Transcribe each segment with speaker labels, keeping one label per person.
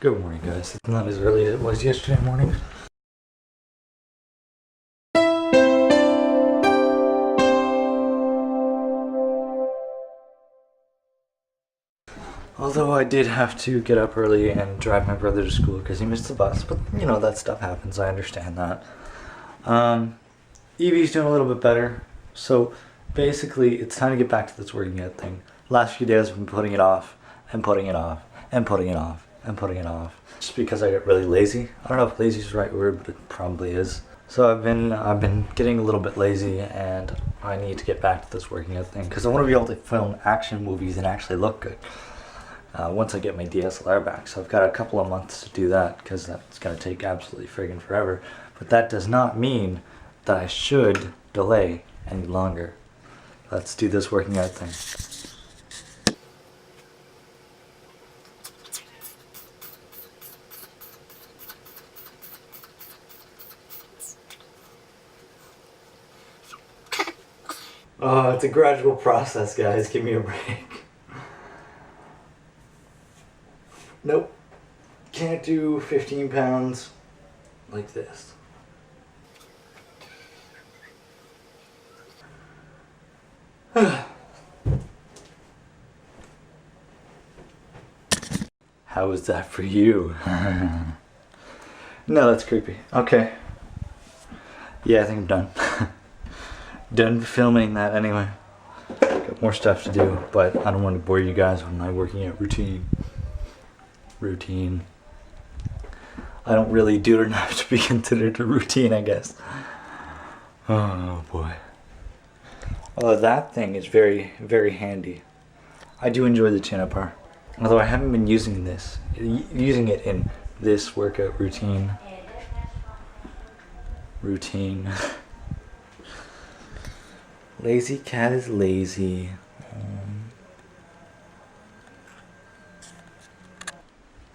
Speaker 1: Good morning, guys. It's not as early as it was yesterday morning. Although I did have to get up early and drive my brother to school because he missed the bus, but you know, that stuff happens. I understand that. Evie's doing a little bit better, so basically it's time to get back to this working out thing. Last few days I've been putting it off and putting it off and putting it off and putting it off just because I get really lazy. I don't know if lazy is the right word, but it probably is. So I've been getting a little bit lazy, and I need to get back to this working out thing because I want to be able to film action movies and actually look good once I get my DSLR back. So I've got a couple of months to do that because that's going to take absolutely friggin' forever. But that does not mean that I should delay any longer. Let's do this working out thing. Oh, it's a gradual process, guys. Give me a break. Nope. Can't do 15 pounds like this. How is that for you? No, that's creepy. Okay. Yeah, I think I'm done. Done filming that anyway. Got more stuff to do, but I don't want to bore you guys with my working out routine. I don't really do it enough to be considered a routine, I guess. Oh boy. Although that thing is very, very handy. I do enjoy the chin-up bar. Although I haven't been using it in this workout routine. Lazy cat is lazy.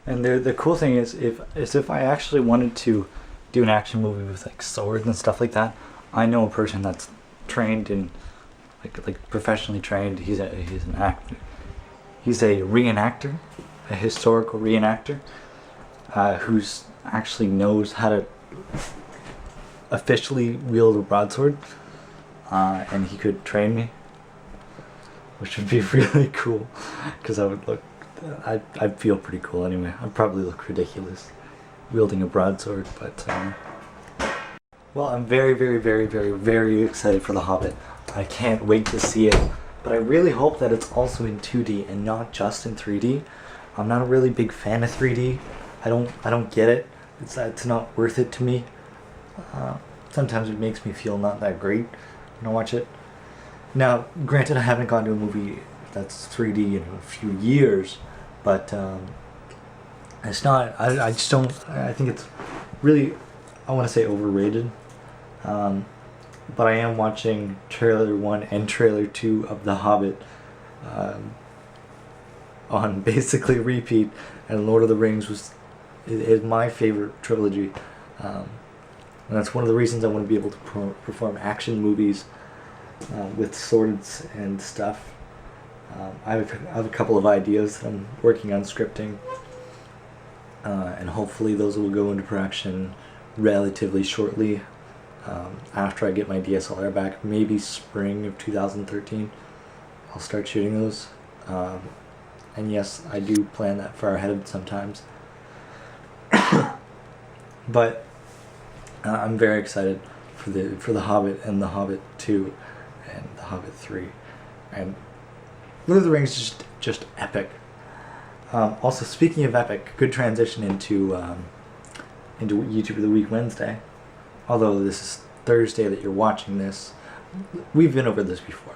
Speaker 1: And the cool thing is, if I actually wanted to do an action movie with like swords and stuff like that, I know a person that's trained in like professionally trained. He's an actor. He's a reenactor, a historical reenactor, who's actually knows how to officially wield a broadsword, and he could train me, which would be really cool, because I'd feel pretty cool anyway. I'd probably look ridiculous wielding a broadsword, but well, I'm very, very, very, very, very excited for The Hobbit. I can't wait to see it, but I really hope that it's also in 2D and not just in 3D. I'm not a really big fan of 3D. I don't get it. It's not worth it to me. Sometimes it makes me feel not that great when I watch it. Now, granted, I haven't gone to a movie that's 3D in a few years, but it's not. I just don't. I think it's really, I want to say, overrated. But I am watching trailer 1 and trailer 2 of The Hobbit on basically repeat, and Lord of the Rings is my favorite trilogy, and that's one of the reasons I want to be able to perform action movies with swords and stuff. I have a couple of ideas that I'm working on scripting, and hopefully those will go into production relatively shortly. After I get my DSLR back, maybe spring of 2013, I'll start shooting those. And yes, I do plan that far ahead sometimes. But I'm very excited for the Hobbit and The Hobbit 2 and The Hobbit 3. And Lord of the Rings is just epic. Also, speaking of epic, good transition into YouTube of the Week Wednesday. Although this is Thursday that you're watching this, we've been over this before.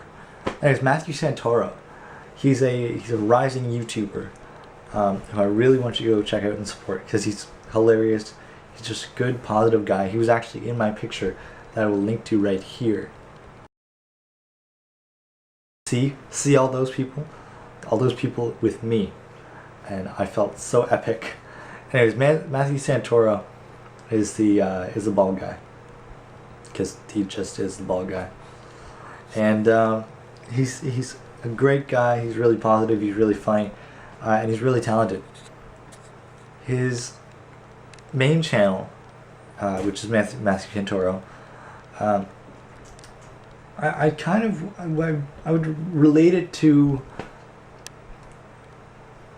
Speaker 1: There's Matthew Santoro. He's a rising YouTuber who I really want you to go check out and support because he's hilarious. He's just a good, positive guy. He was actually in my picture that I will link to right here. See all those people? All those people with me. And I felt so epic. Anyways, Matthew Santoro is the bald guy, because he just is the bald guy, and he's a great guy. He's really positive. He's really funny, and he's really talented. his main channel, which is Matthew Santoro, I kind of I would relate it to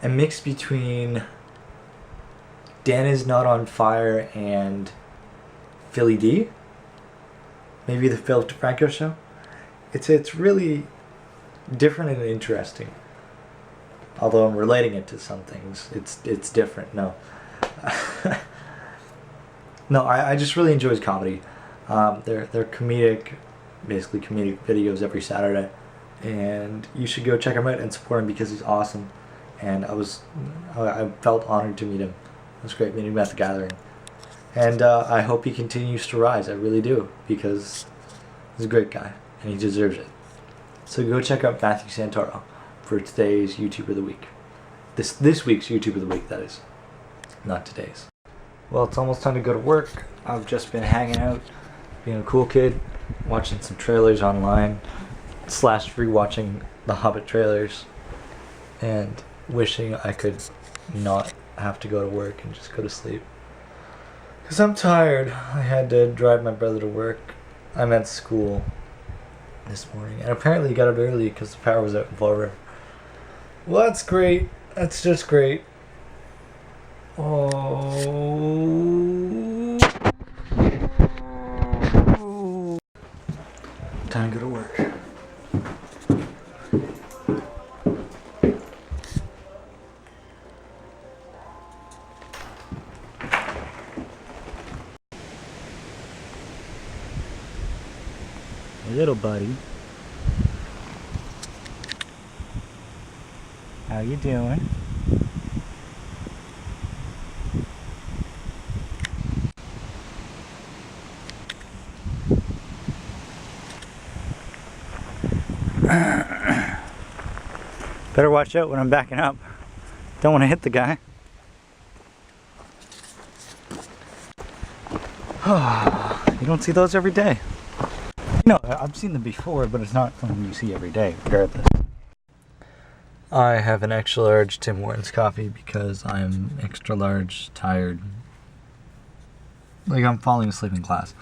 Speaker 1: a mix between Dan Is Not on Fire and Philly D. Maybe the Phil DeFranco show. It's really different and interesting. Although I'm relating it to some things, it's different. No, no, I just really enjoy his comedy. They're comedic, basically comedic videos every Saturday, and you should go check him out and support him because he's awesome. And I felt honored to meet him. It was great meeting him at the gathering, and I hope he continues to rise. I really do, because he's a great guy and he deserves it. So go check out Matthew Santoro for today's YouTube of the week. This week's YouTube of the week, that is, not today's. Well, it's almost time to go to work. I've just been hanging out, being a cool kid, watching some trailers online, / rewatching the Hobbit trailers, and wishing I could not have to go to work and just go to sleep. Because I'm tired. I had to drive my brother to work. I'm at school this morning, and apparently he got up early because the power was out in Fall River. Well, that's great. That's just great. Oh. Time to go to work. Hey, little buddy. How you doing? Better watch out when I'm backing up. Don't want to hit the guy. You don't see those every day. No, I've seen them before, but it's not something you see every day, regardless. I have an extra large Tim Hortons coffee because I'm extra large, tired. Like, I'm falling asleep in class.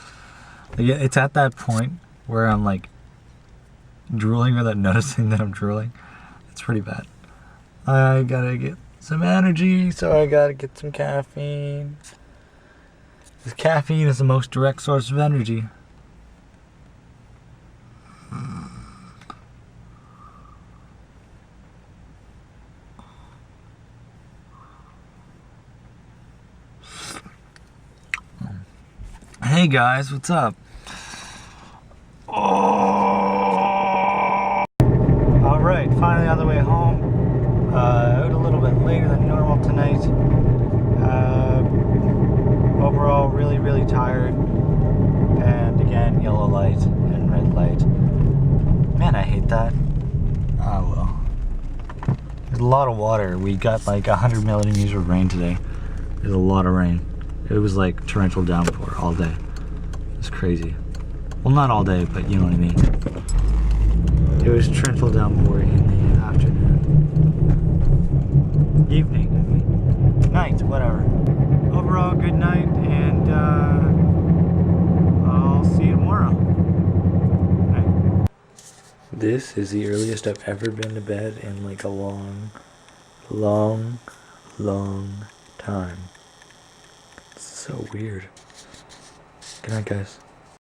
Speaker 1: Like, it's at that point where I'm like drooling without noticing that I'm drooling. It's pretty bad. I gotta get some energy, so I gotta get some caffeine. Because caffeine is the most direct source of energy. Hey guys, what's up? Oh! Alright, finally on the way home. Out a little bit later than normal tonight. Overall, really, really tired. And again, yellow light and red light. Man, I hate that. Oh well. There's a lot of water. We got like 100 millimeters of rain today. There's a lot of rain. It was like torrential downpour all day. It's crazy. Well, not all day, but you know what I mean. It was torrential downpour in the afternoon. Evening, I mean. Night, whatever. Overall, good night, and I'll see you tomorrow. Night. This is the earliest I've ever been to bed in like a long time. It's so weird. Good night, guys.